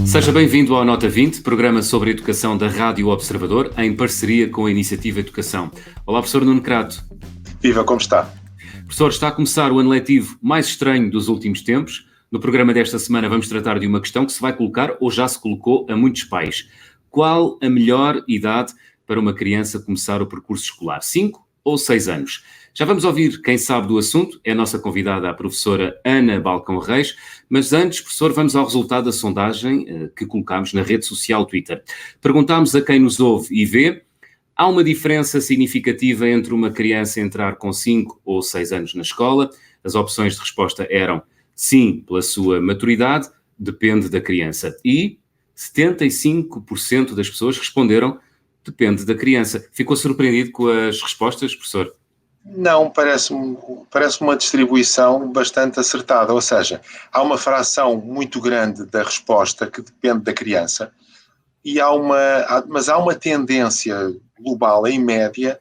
Seja bem-vindo ao Nota 20, programa sobre a educação da Rádio Observador, em parceria com a Iniciativa Educação. Olá, professor Nuno Crato. Viva, como está? Professor, está a começar o ano letivo mais estranho dos últimos tempos. No programa desta semana vamos tratar de uma questão que se vai colocar, ou já se colocou, a muitos pais. Qual a melhor idade para uma criança começar o percurso escolar? 5 ou 6 anos? Já vamos ouvir quem sabe do assunto, é a nossa convidada, a professora Ana Balcão Reis, mas antes, professor, vamos ao resultado da sondagem que colocámos na rede social Twitter. Perguntámos a quem nos ouve e vê, há uma diferença significativa entre uma criança entrar com 5 ou 6 anos na escola? As opções de resposta eram sim, pela sua maturidade, depende da criança. E 75% das pessoas responderam depende da criança. Ficou surpreendido com as respostas, professor? Não, parece-me uma distribuição bastante acertada, ou seja, há uma fração muito grande da resposta que depende da criança, mas há uma tendência global, em média,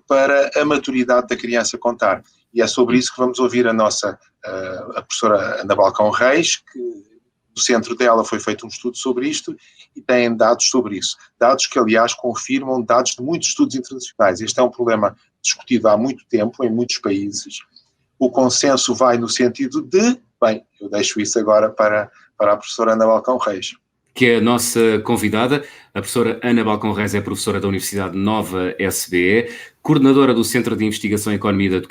para a maturidade da criança contar. E é sobre isso que vamos ouvir a professora Ana Balcão Reis, que no centro dela foi feito um estudo sobre isto e tem dados sobre isso. Dados que, aliás, confirmam dados de muitos estudos internacionais. Este é um problema discutido há muito tempo em muitos países. O consenso vai no sentido de, eu deixo isso agora para a professora Ana Balcão Reis. Que é a nossa convidada. A professora Ana Balcão Reis é professora da Universidade Nova SBE, coordenadora do Centro de Investigação em Economia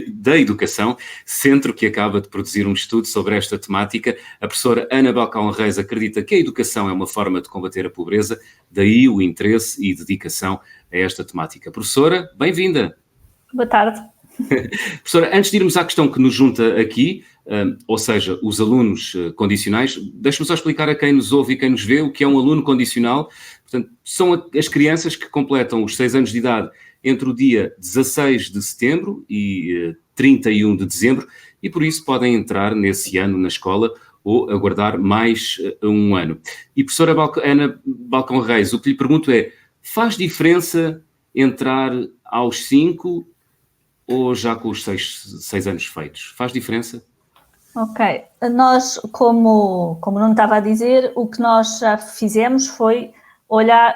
da Educação, centro que acaba de produzir um estudo sobre esta temática. A professora Ana Balcão Reis acredita que a educação é uma forma de combater a pobreza, daí o interesse e dedicação a esta temática. Professora, bem-vinda. Boa tarde. Professora, antes de irmos à questão que nos junta aqui, ou seja, os alunos condicionais, deixe-me só explicar a quem nos ouve e quem nos vê o que é um aluno condicional. Portanto, são as crianças que completam os 6 anos de idade entre o dia 16 de setembro e 31 de dezembro e por isso podem entrar nesse ano na escola ou aguardar mais um ano. E professora Ana Balcão Reis, o que lhe pergunto é, faz diferença entrar aos 5 ou já com os 6 anos feitos? Faz diferença? Ok. Nós, como não estava a dizer, o que nós já fizemos foi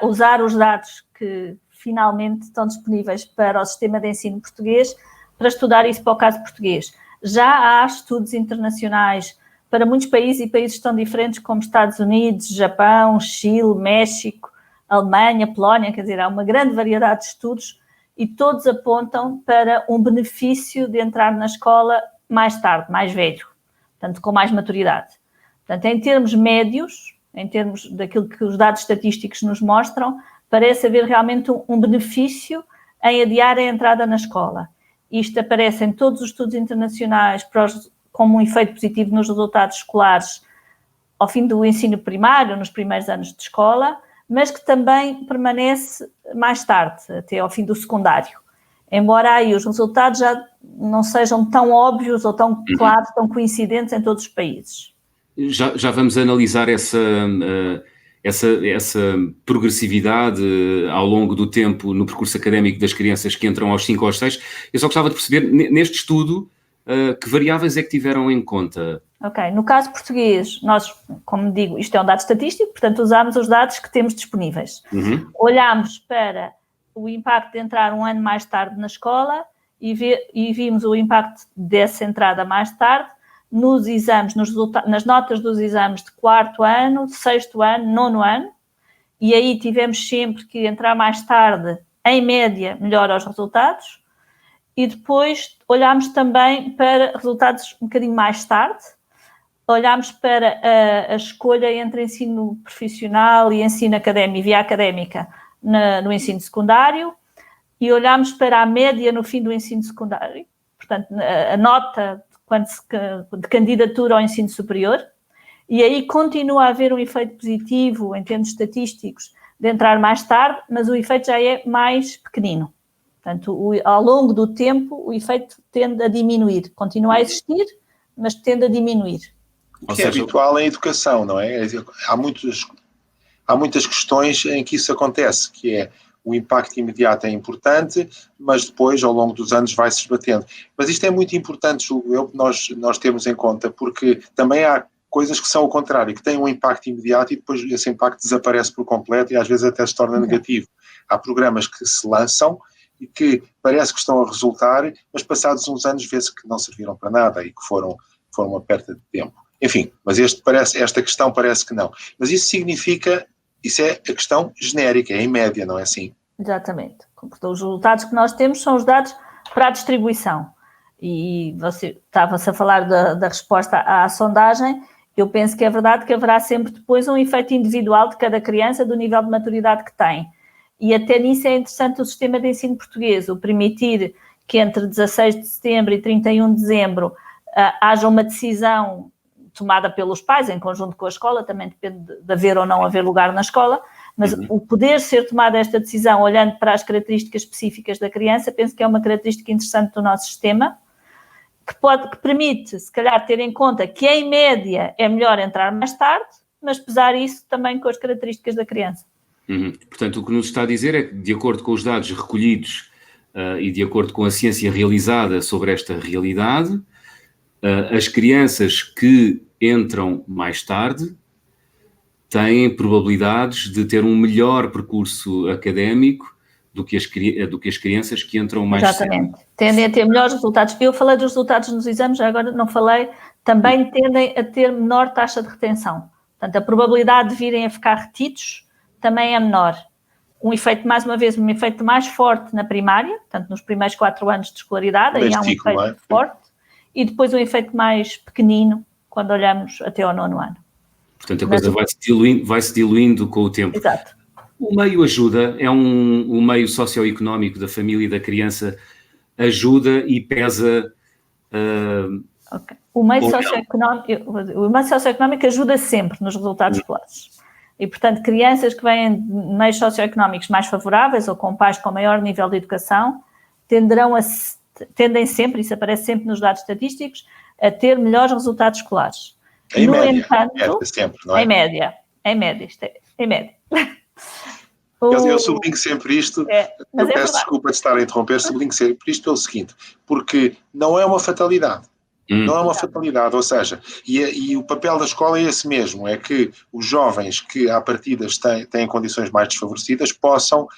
usar os dados que finalmente estão disponíveis para o sistema de ensino português para estudar isso para o caso português. Já há estudos internacionais para muitos países e países tão diferentes como Estados Unidos, Japão, Chile, México, Alemanha, Polónia, quer dizer, há uma grande variedade de estudos e todos apontam para um benefício de entrar na escola mais tarde, mais velho, portanto, com mais maturidade. Portanto, em termos médios, em termos daquilo que os dados estatísticos nos mostram, parece haver realmente um benefício em adiar a entrada na escola. Isto aparece em todos os estudos internacionais como um efeito positivo nos resultados escolares ao fim do ensino primário, nos primeiros anos de escola, mas que também permanece mais tarde, até ao fim do secundário. Embora aí os resultados já não sejam tão óbvios ou tão claros, tão coincidentes em todos os países. Já vamos analisar essa progressividade ao longo do tempo no percurso académico das crianças que entram aos 5 ou aos 6. Eu só gostava de perceber, neste estudo, que variáveis é que tiveram em conta? Ok, no caso português, nós, como digo, isto é um dado estatístico, portanto usámos os dados que temos disponíveis. Olhámos para o impacto de entrar um ano mais tarde na escola e vimos o impacto dessa entrada mais tarde nos exames, nas notas dos exames de 4º ano, 6º ano, 9º ano, e aí tivemos sempre que entrar mais tarde, em média, melhora os resultados, e depois olhámos também para resultados um bocadinho mais tarde, olhámos para a escolha entre ensino profissional e ensino académico, via académica, no ensino secundário, e olhámos para a média no fim do ensino secundário, portanto, a nota de candidatura ao ensino superior, e aí continua a haver um efeito positivo em termos estatísticos de entrar mais tarde, mas o efeito já é mais pequenino. Portanto, ao longo do tempo, o efeito tende a diminuir. Continua a existir, mas tende a diminuir. O que é habitual em educação, não é? Há muitas questões em que isso acontece, que é o impacto imediato é importante, mas depois, ao longo dos anos, vai-se esbatendo. Mas isto é muito importante, julgo eu, que nós temos em conta, porque também há coisas que são o contrário, que têm um impacto imediato e depois esse impacto desaparece por completo e às vezes até se torna negativo. Há programas que se lançam e que parece que estão a resultar, mas passados uns anos vê-se que não serviram para nada e que foram uma perda de tempo. Enfim, mas esta questão parece que não. Mas isso significa, isso é a questão genérica, é em média, não é assim? Exatamente. Os resultados que nós temos são os dados para a distribuição. E você estava-se a falar da resposta à sondagem. Eu penso que é verdade que haverá sempre depois um efeito individual de cada criança, do nível de maturidade que tem. E até nisso é interessante o sistema de ensino português, o permitir que entre 16 de setembro e 31 de dezembro haja uma decisão tomada pelos pais, em conjunto com a escola, também depende de haver ou não haver lugar na escola, mas o poder ser tomada esta decisão olhando para as características específicas da criança, penso que é uma característica interessante do nosso sistema, que permite, se calhar, ter em conta que, em média, é melhor entrar mais tarde, mas pesar isso também com as características da criança. Portanto, o que nos está a dizer é que, de acordo com os dados recolhidos e de acordo com a ciência realizada sobre esta realidade, as crianças que entram mais tarde têm probabilidades de ter um melhor percurso académico do que as crianças que entram mais cedo. Exatamente. Tendem a ter melhores resultados. Eu falei dos resultados nos exames, já agora não falei, também tendem a ter menor taxa de retenção. Portanto, a probabilidade de virem a ficar retidos também é menor. Mais uma vez, um efeito mais forte na primária, portanto, nos primeiros 4 anos de escolaridade, aí há um efeito forte, e depois um efeito mais pequenino, quando olhamos até ao 9º ano. Portanto, a coisa vai-se diluindo com o tempo. Exato. O meio ajuda, é um meio socioeconómico da família e da criança, ajuda e pesa... Okay. O meio socioeconómico ajuda sempre nos resultados escolares. E, portanto, crianças que vêm de meios socioeconómicos mais favoráveis ou com pais com maior nível de educação tendem sempre, isso aparece sempre nos dados estatísticos, a ter melhores resultados escolares. Em média, sempre, não é? Em média, isto é, em média. Eu sublinho sempre isto, eu peço desculpa de estar a interromper, sublinho sempre isto pelo seguinte, porque não é uma fatalidade. Não é uma fatalidade, ou seja, e o papel da escola é esse mesmo, é que os jovens que à partida têm condições mais desfavorecidas possam,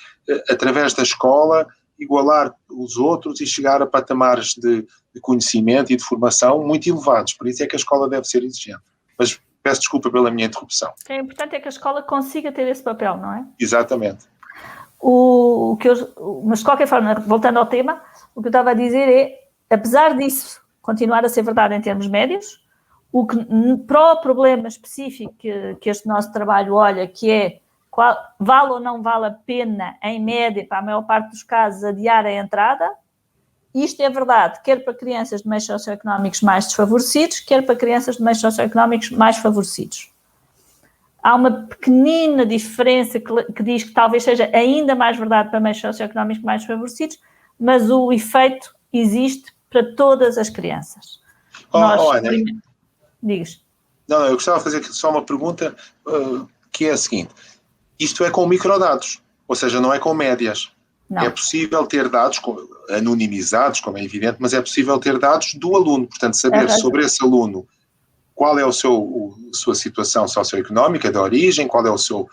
através da escola, igualar os outros e chegar a patamares de conhecimento e de formação muito elevados. Por isso é que a escola deve ser exigente. Mas peço desculpa pela minha interrupção. O que é importante é que a escola consiga ter esse papel, não é? Exatamente. Mas de qualquer forma, voltando ao tema, o que eu estava a dizer é, apesar disso continuar a ser verdade em termos médios, o que para o problema específico que este nosso trabalho olha, que é vale ou não vale a pena, em média, para a maior parte dos casos, adiar a entrada, isto é verdade, quer para crianças de meios socioeconómicos mais desfavorecidos, quer para crianças de meios socioeconómicos mais favorecidos. Há uma pequenina diferença que diz que talvez seja ainda mais verdade para meios socioeconómicos mais favorecidos, mas o efeito existe para todas as crianças. Ana, diz. Não, eu gostava de fazer só uma pergunta que é a seguinte. Isto é com microdados, ou seja, não é com médias. Não. É possível ter dados anonimizados, como é evidente, mas é possível ter dados do aluno. Portanto, saber sobre esse aluno qual é a sua situação socioeconómica de origem, qual é o seu...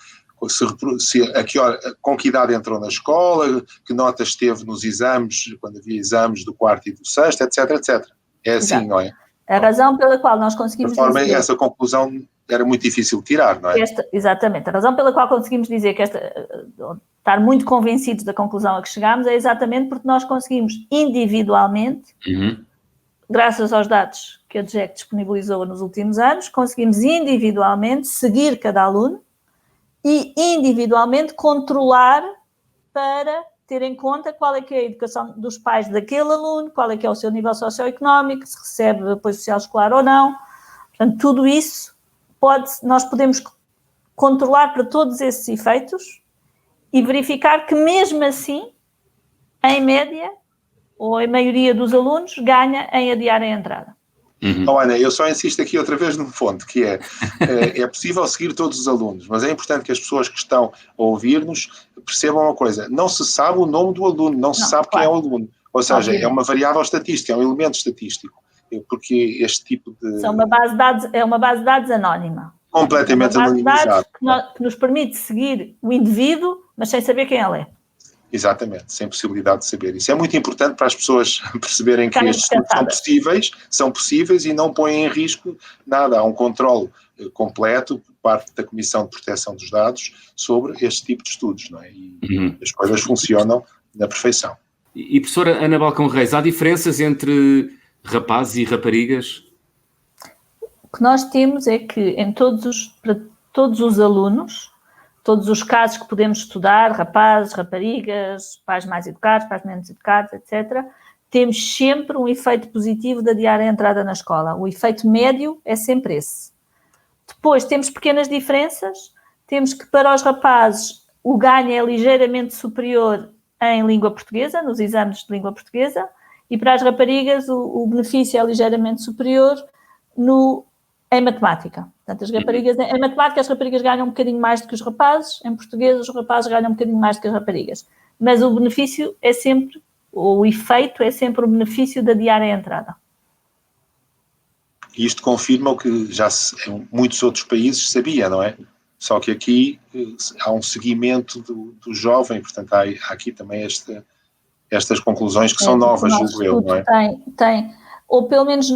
com que idade entrou na escola, que notas teve nos exames, quando havia exames do 4º e do 6º, etc, etc. É assim, exato. Não é? A razão pela qual nós conseguimos dizer... Essa conclusão era muito difícil de tirar, não é? Exatamente. A razão pela qual conseguimos dizer que estar muito convencidos da conclusão a que chegámos é exatamente porque nós conseguimos individualmente, graças aos dados que a DGEC disponibilizou nos últimos anos, conseguimos individualmente seguir cada aluno e individualmente controlar para ter em conta qual é que é a educação dos pais daquele aluno, qual é que é o seu nível socioeconómico, se recebe apoio social escolar ou não. Portanto, tudo isso nós podemos controlar para todos esses efeitos e verificar que mesmo assim, em média, ou a maioria dos alunos, ganha em adiar a entrada. Oh, Ana, eu só insisto aqui outra vez num ponto, que é possível seguir todos os alunos, mas é importante que as pessoas que estão a ouvir-nos percebam uma coisa, não se sabe o nome do aluno, não se sabe quem é o aluno, ou seja, é uma variável estatística, é um elemento estatístico, porque este tipo de... É uma base de dados anónima. Completamente anonimizado. Que nos permite seguir o indivíduo, mas sem saber quem ele é. Exatamente, sem possibilidade de saber. Isso é muito importante para as pessoas perceberem que estes estudos são possíveis e não põem em risco nada. Há um controle completo por parte da Comissão de Proteção dos Dados sobre este tipo de estudos, não é? E as coisas funcionam na perfeição. E professora Ana Balcão Reis, há diferenças entre rapazes e raparigas? O que nós temos é que para todos os alunos, todos os casos que podemos estudar, rapazes, raparigas, pais mais educados, pais menos educados, etc., temos sempre um efeito positivo de adiar a entrada na escola. O efeito médio é sempre esse. Depois temos pequenas diferenças, temos que para os rapazes o ganho é ligeiramente superior em língua portuguesa, nos exames de língua portuguesa, e para as raparigas o benefício é ligeiramente superior em matemática. Portanto, em matemática as raparigas ganham um bocadinho mais do que os rapazes, em português os rapazes ganham um bocadinho mais do que as raparigas. Mas o benefício é sempre, o efeito é sempre o benefício de adiar a entrada. E isto confirma o que já em muitos outros países sabia, não é? Só que aqui há um seguimento do jovem, portanto há aqui também estas conclusões que são novas, julgo eu, não é? Tem, ou pelo menos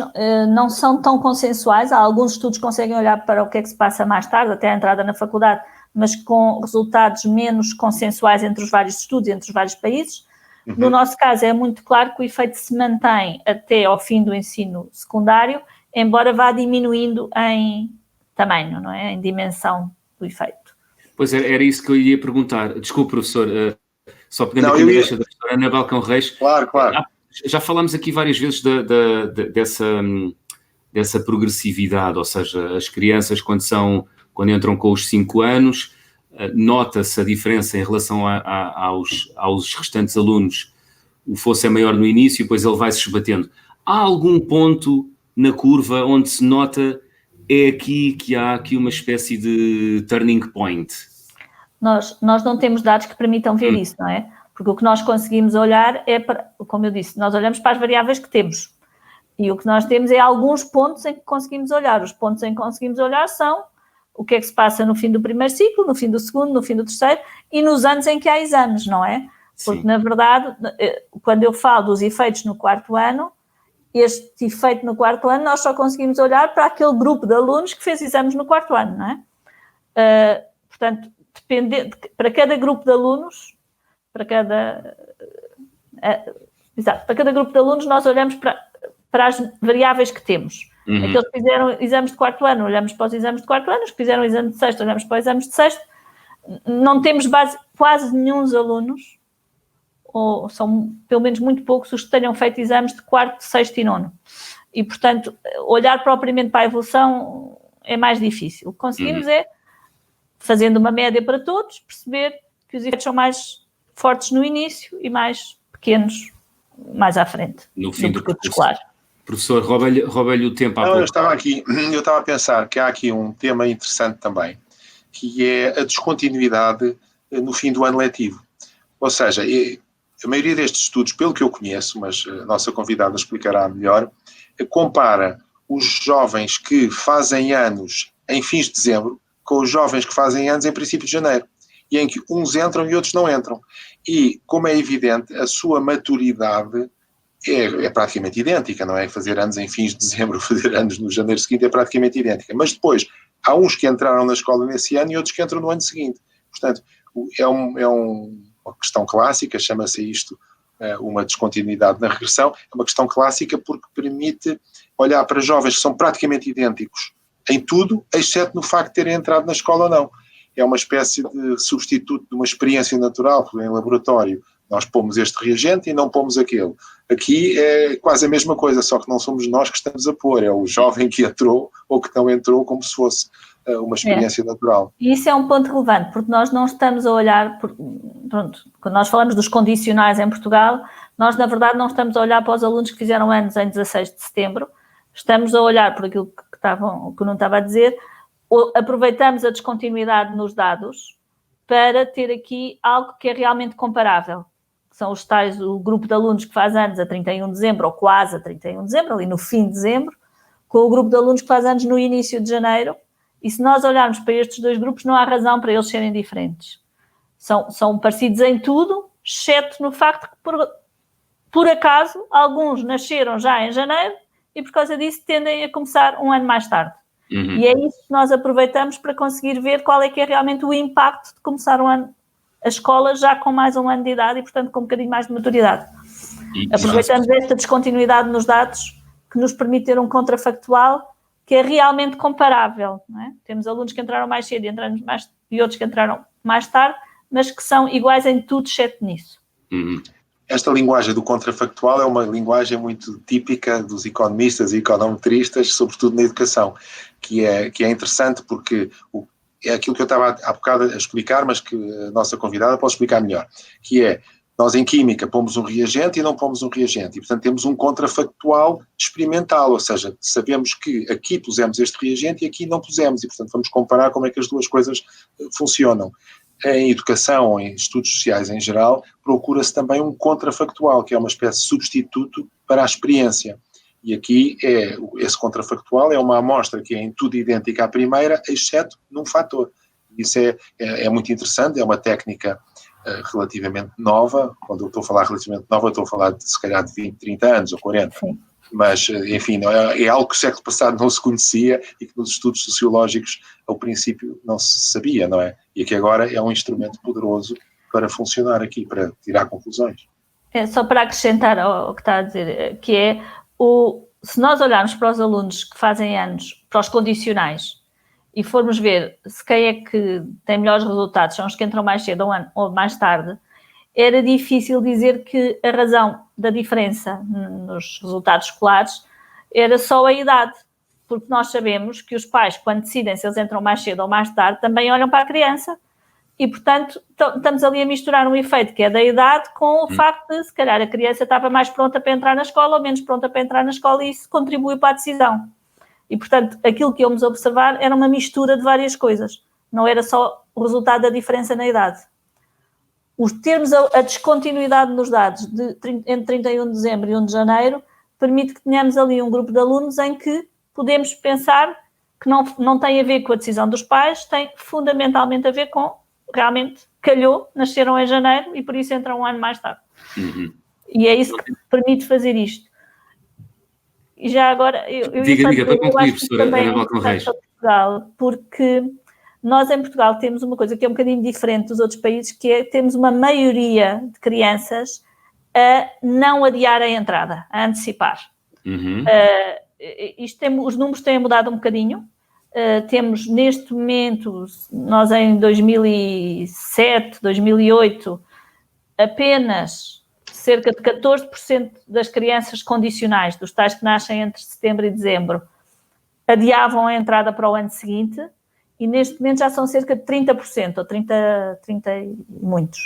não são tão consensuais. Há alguns estudos que conseguem olhar para o que é que se passa mais tarde, até a entrada na faculdade, mas com resultados menos consensuais entre os vários estudos, entre os vários países. No nosso caso, é muito claro que o efeito se mantém até ao fim do ensino secundário, embora vá diminuindo em tamanho, não é? Em dimensão do efeito. Pois era isso que eu ia perguntar. Desculpe, professor, só pegando aqui na deixa da professora Ana Balcão Reis. Claro. Já falámos aqui várias vezes dessa progressividade, ou seja, as crianças quando entram com os 5 anos, nota-se a diferença em relação aos restantes alunos. O fosso é maior no início, depois ele vai se esbatendo. Há algum ponto na curva onde se nota é aqui que há aqui uma espécie de turning point? Nós não temos dados que permitam ver isso, não é? Porque o que nós conseguimos olhar é para, como eu disse, nós olhamos para as variáveis que temos. E o que nós temos é alguns pontos em que conseguimos olhar. Os pontos em que conseguimos olhar são o que é que se passa no fim do primeiro ciclo, no fim do segundo, no fim do terceiro e nos anos em que há exames, não é? Porque, na verdade, quando eu falo dos efeitos no 4º ano, este efeito no 4º ano nós só conseguimos olhar para aquele grupo de alunos que fez exames no 4º ano, não é? Portanto, para cada grupo de alunos, para cada grupo de alunos nós olhamos para as variáveis que temos. Aqueles que fizeram exames de 4º ano, olhamos para os exames de 4º ano, os que fizeram exame de 6º, olhamos para os exames de 6º. Não temos quase nenhum alunos, ou são pelo menos muito poucos os que tenham feito exames de 4º, 6º e 9º. E, portanto, olhar propriamente para a evolução é mais difícil. O que conseguimos é, fazendo uma média para todos, perceber que os efeitos são mais fortes no início e mais pequenos mais à frente. No fim do percurso escolar. Professor, rouba-lhe o tempo. Eu estava a pensar que há aqui um tema interessante também, que é a descontinuidade no fim do ano letivo. Ou seja, a maioria destes estudos, pelo que eu conheço, mas a nossa convidada explicará melhor, compara os jovens que fazem anos em fins de dezembro com os jovens que fazem anos em princípio de janeiro, e em que uns entram e outros não entram. E, como é evidente, a sua maturidade é praticamente idêntica, não é? Fazer anos em fins de dezembro, fazer anos no janeiro seguinte é praticamente idêntica. Mas depois, há uns que entraram na escola nesse ano e outros que entram no ano seguinte. Portanto, é uma questão clássica, chama-se isto uma descontinuidade na regressão, é uma questão clássica porque permite olhar para jovens que são praticamente idênticos em tudo, exceto no facto de terem entrado na escola ou não. É uma espécie de substituto de uma experiência natural, porque em laboratório nós pomos este reagente e não pomos aquele. Aqui é quase a mesma coisa, só que não somos nós que estamos a pôr, é o jovem que entrou ou que não entrou, como se fosse uma experiência natural. E isso é um ponto relevante, porque nós não estamos a olhar, quando nós falamos dos condicionais em Portugal, nós na verdade não estamos a olhar para os alunos que fizeram anos em 16 de setembro, estamos a olhar por aquilo que eu não estava a dizer, aproveitamos a descontinuidade nos dados para ter aqui algo que é realmente comparável. São os tais, o grupo de alunos que faz anos a 31 de dezembro, ou quase a 31 de dezembro, ali no fim de dezembro, com o grupo de alunos que faz anos no início de janeiro. E se nós olharmos para estes dois grupos, não há razão para eles serem diferentes. São parecidos em tudo, exceto no facto que, por acaso, alguns nasceram já em janeiro e, por causa disso, tendem a começar um ano mais tarde. Uhum. E é isso que nós aproveitamos para conseguir ver qual é que é realmente o impacto de começar a escola já com mais um ano de idade e, portanto, com um bocadinho mais de maturidade. Aproveitamos esta descontinuidade nos dados que nos permite ter um contrafactual que é realmente comparável. Não é? Temos alunos que entraram mais cedo e outros que entraram mais tarde, mas que são iguais em tudo, exceto nisso. Uhum. Esta linguagem do contrafactual é uma linguagem muito típica dos economistas e econometristas, sobretudo na educação, que é interessante porque é aquilo que eu estava há bocado a explicar, mas que a nossa convidada pode explicar melhor, que é, nós em química pomos um reagente e não pomos um reagente, e portanto temos um contrafactual experimental, ou seja, sabemos que aqui pusemos este reagente e aqui não pusemos, e portanto vamos comparar como é que as duas coisas funcionam. Em educação, em estudos sociais em geral, procura-se também um contrafactual, que é uma espécie de substituto para a experiência. E aqui esse contrafactual é uma amostra que é em tudo idêntica à primeira, exceto num fator. Isso é muito interessante, é uma técnica relativamente nova. Quando eu estou a falar relativamente nova, eu estou a falar de se calhar de 20, 30 anos ou 40. Sim. Mas, enfim, é algo que o século passado não se conhecia e que nos estudos sociológicos, ao princípio, não se sabia, não é? E que agora é um instrumento poderoso para funcionar aqui, para tirar conclusões. Só para acrescentar ao que está a dizer, que é, se nós olharmos para os alunos que fazem anos, para os condicionais, e formos ver se quem é que tem melhores resultados, são os que entram mais cedo ou mais tarde, era difícil dizer que a razão da diferença nos resultados escolares era só a idade, porque nós sabemos que os pais, quando decidem se eles entram mais cedo ou mais tarde, também olham para a criança e, portanto, estamos ali a misturar um efeito que é da idade com o facto de, se calhar, a criança estava mais pronta para entrar na escola ou menos pronta para entrar na escola e isso contribui para a decisão. E, portanto, aquilo que íamos observar era uma mistura de várias coisas, não era só o resultado da diferença na idade. Termos a descontinuidade nos dados entre 31 de dezembro e 1 de janeiro permite que tenhamos ali um grupo de alunos em que podemos pensar que não tem a ver com a decisão dos pais, tem fundamentalmente a ver com, realmente, calhou, nasceram em janeiro e por isso entram um ano mais tarde. Uhum. E é isso que permite fazer isto. E já agora, diga, para concluir, professora Ana Balcão Reis. Portugal, porque nós em Portugal temos uma coisa que é um bocadinho diferente dos outros países, que é temos uma maioria de crianças a não adiar a entrada, a antecipar. Uhum. Os números têm mudado um bocadinho. Temos neste momento, nós em 2007, 2008, apenas cerca de 14% das crianças condicionais, dos tais que nascem entre setembro e dezembro, adiavam a entrada para o ano seguinte. E neste momento já são cerca de 30%, ou 30 e muitos.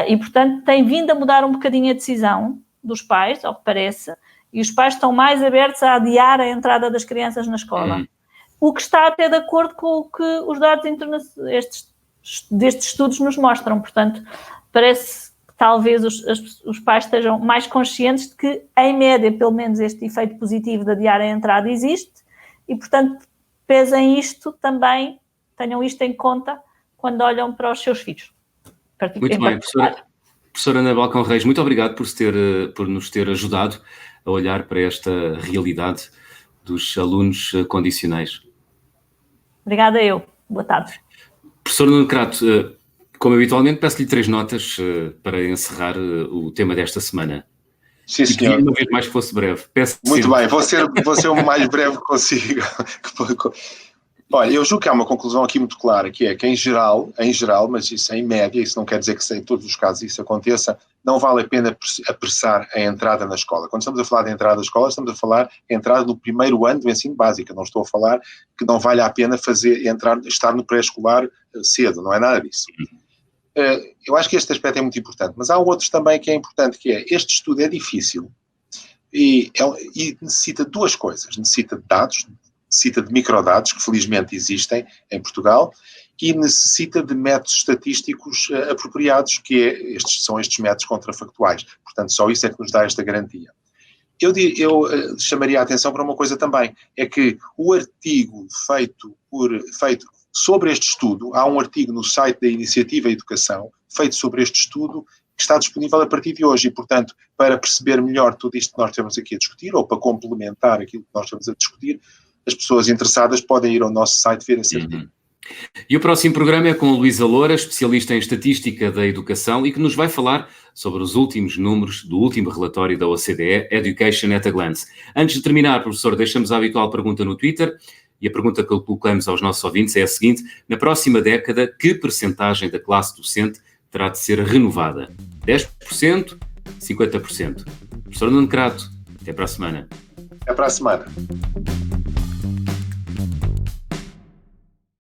E, portanto, tem vindo a mudar um bocadinho a decisão dos pais, ao que parece, e os pais estão mais abertos a adiar a entrada das crianças na escola. O que está até de acordo com o que os dados destes estudos nos mostram. Portanto, parece que talvez os pais estejam mais conscientes de que, em média, pelo menos este efeito positivo de adiar a entrada existe, e, portanto, pesem isto também, tenham isto em conta quando olham para os seus filhos. Muito bem, professora Ana Balcão Reis, muito obrigado por nos ter ajudado a olhar para esta realidade dos alunos condicionais. Obrigada eu. Boa tarde. Professor Nuno Crato, como habitualmente, peço-lhe 3 notas para encerrar o tema desta semana. Sim, senhor. E uma vez mais que fosse breve. Muito bem, vou ser o mais breve que consigo. Olha, eu julgo que há uma conclusão aqui muito clara, que é que em geral, mas isso é em média, isso não quer dizer que em todos os casos isso aconteça, não vale a pena apressar a entrada na escola. Quando estamos a falar de entrada na escola, estamos a falar de entrada no primeiro ano do ensino básico. Não estou a falar que não vale a pena estar no pré-escolar cedo, não é nada disso. Eu acho que este aspecto é muito importante, mas há outros também que é importante, que é, este estudo é difícil, e necessita de duas coisas. Necessita de dados, necessita de microdados, que felizmente existem em Portugal, e necessita de métodos estatísticos apropriados, são estes métodos contrafactuais. Portanto, só isso é que nos dá esta garantia. Eu chamaria a atenção para uma coisa também, é que o artigo feito sobre este estudo, há um artigo no site da Iniciativa Educação, feito sobre este estudo, que está disponível a partir de hoje, e, portanto, para perceber melhor tudo isto que nós estamos aqui a discutir, ou para complementar aquilo que nós estamos a discutir, as pessoas interessadas podem ir ao nosso site ver esse artigo. E o próximo programa é com a Luísa Loura, especialista em estatística da educação, e que nos vai falar sobre os últimos números do último relatório da OCDE, Education at a Glance. Antes de terminar, professor, deixamos a habitual pergunta no Twitter, e a pergunta que colocamos aos nossos ouvintes é a seguinte: na próxima década, que percentagem da classe docente terá de ser renovada? 10%? 50%? Professor Nuno Crato, até para a semana. Até para a semana.